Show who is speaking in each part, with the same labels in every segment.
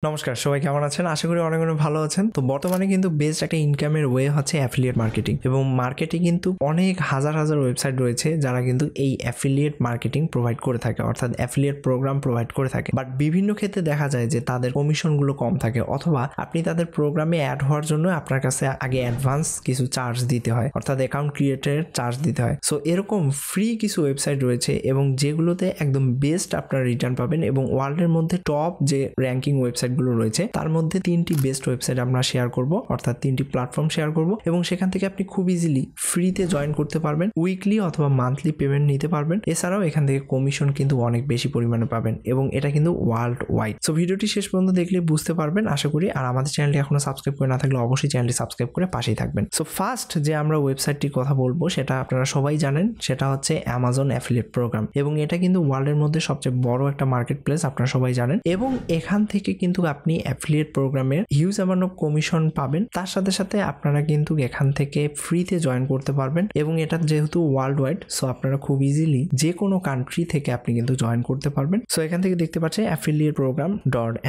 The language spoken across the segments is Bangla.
Speaker 1: নমস্কার, সবাই কেমন আছেন? আশা করি অনেক ভালো আছেন। তো বর্তমানে কিন্তু বেস্ট একটা ইনকামের ওয়ে হচ্ছে অ্যাফিলিয়েট মার্কেটিং, এবং মার্কেটে কিন্তু অনেক হাজার ওয়েবসাইট রয়েছে যারা কিন্তু এই অ্যাফিলিয়েট মার্কেটিং প্রোভাইড করে থাকে, অর্থাৎ অ্যাফিলিয়েট প্রোগ্রাম প্রোভাইড করে থাকে। বাট বিভিন্ন ক্ষেত্রে দেখা যায় যে তাদের কমিশনগুলো কম থাকে, অথবা আপনি তাদের প্রোগ্রামে অ্যাড হওয়ার জন্য আপনার কাছে আগে অ্যাডভান্স কিছু চার্জ দিতে হয়, অর্থাৎ অ্যাকাউন্ট ক্রিয়েটের চার্জ দিতে হয়। সো এরকম ফ্রি কিছু ওয়েবসাইট রয়েছে এবং যেগুলোতে একদম বেস্ট আপনারা রিটার্ন পাবেন, এবং ওয়ার্ল্ডের মধ্যে টপ যে র্যাঙ্কিং ওয়েবসাইট গুলো রয়েছে তার মধ্যে 3টি বেস্ট ওয়েবসাইট আমরা শেয়ার করব, অর্থাৎ 3টি প্ল্যাটফর্ম শেয়ার করব, এবং সেখান থেকে আপনি খুব ইজিলি ফ্রিতে জয়েন করতে পারবেন, উইকলি অথবা মান্থলি পেমেন্ট নিতে পারবেন। এছাড়াও এখান থেকে কমিশন কিন্তু অনেক বেশি পরিমাণে পাবেন, এবং এটা কিন্তু ওয়ার্ল্ড ওয়াইড। সো ভিডিওটি শেষ পর্যন্ত দেখলে বুঝতে পারবেন আশা করি। আর আমাদের চ্যানেলটি এখনো সাবস্ক্রাইব করে না থাকলে অবশ্যই চ্যানেলটি সাবস্ক্রাইব করে পাশেই থাকবেন। সো ফার্স্ট যে আমরা ওয়েবসাইটটির কথা বলবো সেটা আপনারা সবাই জানেন, সেটা হচ্ছে অ্যামাজন অ্যাফিলিয়েট প্রোগ্রাম, এবং এটা কিন্তু ওয়ার্ল্ডের মধ্যে সবচেয়ে বড় একটা মার্কেট প্লেস, আপনারা সবাই জানেন। এবং এখান থেকে কিন্তু আপনি অ্যাফিলিয়েট প্রোগ্রামের হিউজ অ্যামাউন্ট অফ কমিশন পাবেন, তার সাথে সাথে আপনারা কিন্তু এখান থেকে ফ্রিতে জয়েন করতে পারবেন, এবং এটা যেহেতু ওয়ার্ল্ড ওয়াইড, সো আপনারা খুব ইজিলি যে কোনো কান্ট্রি থেকে আপনি কিন্তু জয়েন করতে পারবেন। সো এখান থেকে দেখতে পাচ্ছেন অ্যাফিলিয়েট প্রোগ্রাম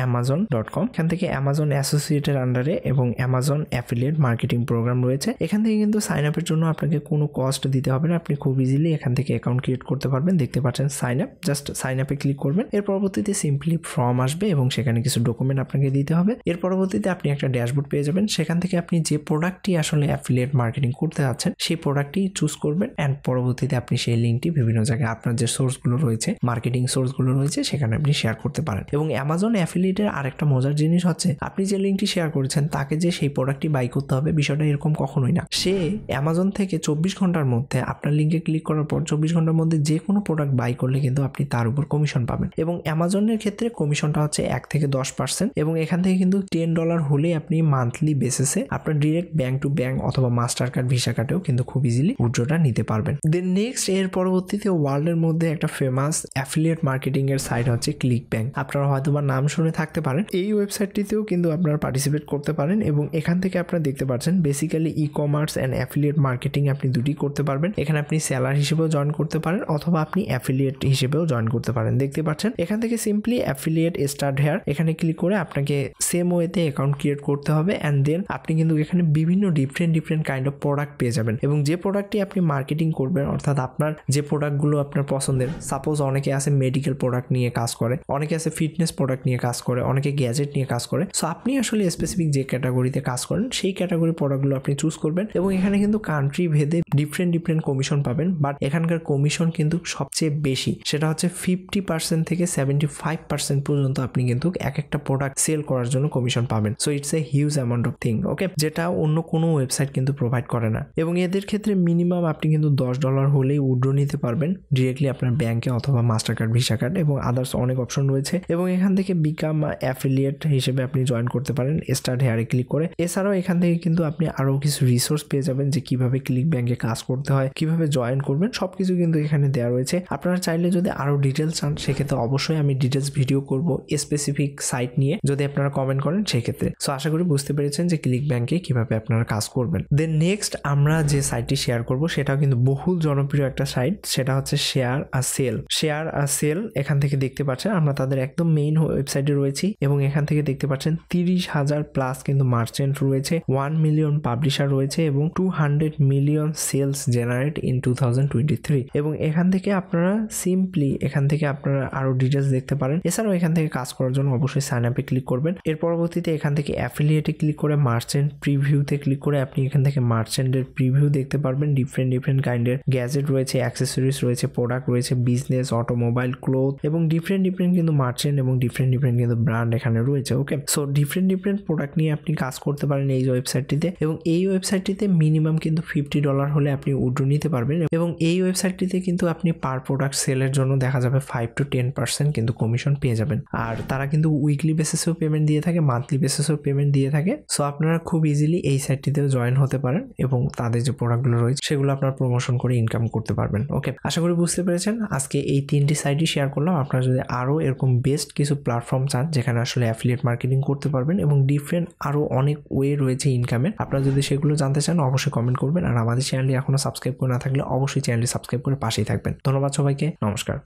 Speaker 1: .amazon.com, এখান থেকে অ্যামাজন অ্যাসোসিয়েটের আন্ডারে এবং অ্যামাজন অ্যাফিলিয়েট মার্কেটিং প্রোগ্রাম রয়েছে। এখান থেকে কিন্তু সাইন আপের জন্য আপনাকে কোনো কস্ট দিতে হবে না, আপনি খুব ইজিলি এখান থেকে অ্যাকাউন্ট ক্রিয়েট করতে পারবেন। দেখতে পাচ্ছেন সাইন আপ, জাস্ট সাইন আপে ক্লিক করবেন, এর পরবর্তীতে সিম্পলি ফর্ম আসবে এবং সেখানে কিছু ডকুমেন্ট আপনাকে দিতে হবে। এর পরবর্তীতে আপনি একটা ড্যাশবোর্ড পেয়ে যাবেন, সেখান থেকে আপনি যে প্রোডাক্টটি আসলে অ্যাফিলিয়েট মার্কেটিং করতে যাচ্ছেন সেই প্রোডাক্টটি চুজ করবেন, অ্যান্ড পরবর্তীতে আপনি সেই লিঙ্কটি বিভিন্ন জায়গায় আপনার যে সোর্সগুলো রয়েছে, মার্কেটিং সোর্সগুলো রয়েছে, সেখানে আপনি শেয়ার করতে পারেন। এবং অ্যামাজন অ্যাফিলিয়েটের আরেকটা মজার জিনিস হচ্ছে, আপনি যে লিঙ্কটি শেয়ার করেছেন তাকে যে সেই প্রোডাক্টটি বাই করতে হবে বিষয়টা এরকম কখনোই না। সে অ্যামাজন থেকে 24 ঘন্টার মধ্যে আপনার লিঙ্কে ক্লিক করার পর 24 ঘন্টার মধ্যে যে কোনো প্রোডাক্ট বাই করলে কিন্তু আপনি তার উপর কমিশন পাবেন। এবং অ্যামাজনের ক্ষেত্রে কমিশনটা হচ্ছে 1 থেকে 10%, এবং এখান থেকে কিন্তু $10 হলেই আপনি মান্থলি বেসিসে আপনার ডিরেক্ট ব্যাংক টু ব্যাংক অথবা মাস্টার কার্ড, ভিসা কার্ডেও কিন্তু খুব ইজিলি উইথড্রটা নিতে পারবেন। দেন নেক্সট, এর পরবর্তীতে ওয়ার্ল্ডের মধ্যে একটা ফেমাস অ্যাফিলিয়েট মার্কেটিং এর সাইট হচ্ছে ক্লিক ব্যাংক। আপনারা হয়তো বা নাম শুনে থাকতে পারেন। এই ওয়েবসাইটটিতেও কিন্তু আপনারা পার্টিসিপেট করতে পারেন, এবং এখান থেকে আপনারা দেখতে পাচ্ছেন basically e commerce and affiliate marketing আপনি দুটি করতে পারবেন। এখানে আপনি সেলার হিসেবেও জয়েন করতে পারেন, অথবা আপনি অ্যাফিলিয়েট হিসেবেও জয়েন করতে পারেন। দেখতে পাচ্ছেন এখান থেকে সিম্পলি অ্যাফিলিয়েট স্টার্ট হেয়ার, এখানে ক্লিক করে আপনাকে সেম ওয়েতে অ্যাকাউন্ট ক্রিয়েট করতে হবে, অ্যান্ড দেন আপনি কিন্তু এখানে বিভিন্ন ডিফারেন্ট কাইন্ড অফ প্রোডাক্ট পেয়ে যাবেন। এবং যে প্রোডাক্টটি আপনি মার্কেটিং করবেন, অর্থাৎ আপনার যে প্রোডাক্টগুলো আপনার পছন্দের, সাপোজ অনেকে আছে মেডিকেল প্রোডাক্ট নিয়ে কাজ করে, অনেকে আছে ফিটনেস প্রোডাক্ট নিয়ে কাজ করে, অনেকে গ্যাজেট নিয়ে কাজ করে। সো আপনি আসলে স্পেসিফিক যে ক্যাটাগরিতে কাজ করেন সেই ক্যাটাগরি প্রোডাক্টগুলো আপনি চুজ করবেন, এবং এখানে কিন্তু কান্ট্রি ভেদে ডিফারেন্ট কমিশন পাবেন। বাট এখানকার কমিশন কিন্তু সবচেয়ে বেশি, সেটা হচ্ছে 50% থেকে 75% পর্যন্ত আপনি কিন্তু এক একটা প্রোডাক্ট সেল করার জন্য কমিশন পাবেন। So it's a huge amount of thing, okay, যেটা অন্য কোনো ওয়েবসাইট কিন্তু প্রোভাইড করে না। এবং এদের ক্ষেত্রে মিনিমাম আপনি কিন্তু $10 হলেই উইথড্র নিতে পারবেন ডিরেক্টলি আপনার ব্যাংকে অথবা মাস্টার কার্ড, ভিসা কার্ড, এবং আদার্স অনেক অপশন রয়েছে। এবং এখান থেকে বিকাম অ্যাফিলিয়েট হিসেবে আপনি জয়েন করতে পারেন স্টার্ট হেয়ারে ক্লিক করে। এছাড়াও এখান থেকে কিন্তু আপনি আরো কিছু রিসোর্স পেয়ে যাবেন, যে কিভাবে ক্লিক ব্যাংকে কাজ করতে হয়, কিভাবে জয়েন করবেন, সবকিছু কিন্তু এখানে দেওয়া রয়েছে। আপনারা চাইলে যদি আরো ডিটেলস চান সেক্ষেত্রে অবশ্যই আমি ডিটেলস ভিডিও করব স্পেসিফিক সাইট নিয়ে, যদি আপনারা কমেন্ট করেন সেক্ষেত্রে। সো আশা করি বুঝতে পেরেছেন যে ক্লিক ব্যাংকে কিভাবে আপনারা কাজ করবেন। দেন নেক্সট আমরা যে সাইটটি শেয়ার করব সেটাও কিন্তু বহুল জনপ্রিয় একটা সাইট, সেটা হচ্ছে শেয়ার আ সেল। এখান থেকে দেখতে পাচ্ছেন আমরা তাদের একদম মেইন ওয়েবসাইটে রয়েছি, এবং এখান থেকে দেখতে পাচ্ছেন 30,000 প্লাস কিন্তু মার্চেন্ট রয়েছে, 1 মিলিয়ন পাবলিশার রয়েছে, এবং 200 মিলিয়ন সেলস জেনারেট ইন 2023। এবং এখান থেকে আপনারা সিম্পলি এখান থেকে আপনারা আরো ডিটেলস দেখতে পারেন। এছাড়াও এখান থেকে কাজ করার জন্য অবশ্যই সাইন আপে ক্লিক করবেন। এর পরবর্তীতে এখান থেকে অ্যাফিলিয়েটে ক্লিক করে মার্চেন্ট প্রিভিউতে ক্লিক করে আপনি এখান থেকে মার্চেন্টের প্রিভিউ দেখতে পারবেন। ডিফারেন্ট কাইন্ডের গ্যাজেট রয়েছে, অ্যাক্সেসরিজ রয়েছে, প্রোডাক্ট রয়েছে, বিজনেস, অটোমোবাইল, ক্লোথ, এবং ডিফারেন্ট কিন্তু মার্চেন্ট এবং ডিফারেন্ট কিন্তু ব্র্যান্ড এখানে রয়েছে, ওকে। সো ডিফারেন্ট প্রোডাক্ট নিয়ে আপনি কাজ করতে পারেন এই ওয়েবসাইটটিতে, এবং এই ওয়েবসাইটটিতে মিনিমাম কিন্তু $50 হলে আপনি উইথড্র নিতে পারবেন। এবং এই ওয়েবসাইটটিতে কিন্তু আপনি পার প্রোডাক্ট সেলের জন্য দেখা যাবে 5 to 10% কিন্তু কমিশন পেয়ে যাবেন। আর তারা কিন্তু উইকলি বেসিসেও পেমেন্ট দিয়ে থাকে, মান্থলি বেসিসেও পেমেন্ট দিয়ে থাকে। সো আপনারা খুব ইজিলি এই সাইটটিতেও জয়েন হতে পারেন, এবং তাদের যে প্রোডাক্টগুলো রয়েছে সেগুলো আপনারা প্রমোশন করে ইনকাম করতে পারবেন, ওকে। আশা করি বুঝতে পেরেছেন। আজকে এই 3টি সাইটই শেয়ার করলাম। আপনারা যদি আরো এরকম বেস্ট কিছু প্ল্যাটফর্ম চান যেখানে আসলে অ্যাফিলিয়েট মার্কেটিং করতে পারবেন, এবং ডিফারেন্ট আরো অনেক ওয়ে রয়েছে ইনকামের, আপনারা যদি সেগুলো জানতে চান অবশ্যই কমেন্ট করবেন। আর আমাদের চ্যানেলটি এখনো সাবস্ক্রাইব করে না থাকলে অবশ্যই চ্যানেলটি সাবস্ক্রাইব করে পাশেই থাকবেন। ধন্যবাদ সবাইকে, নমস্কার।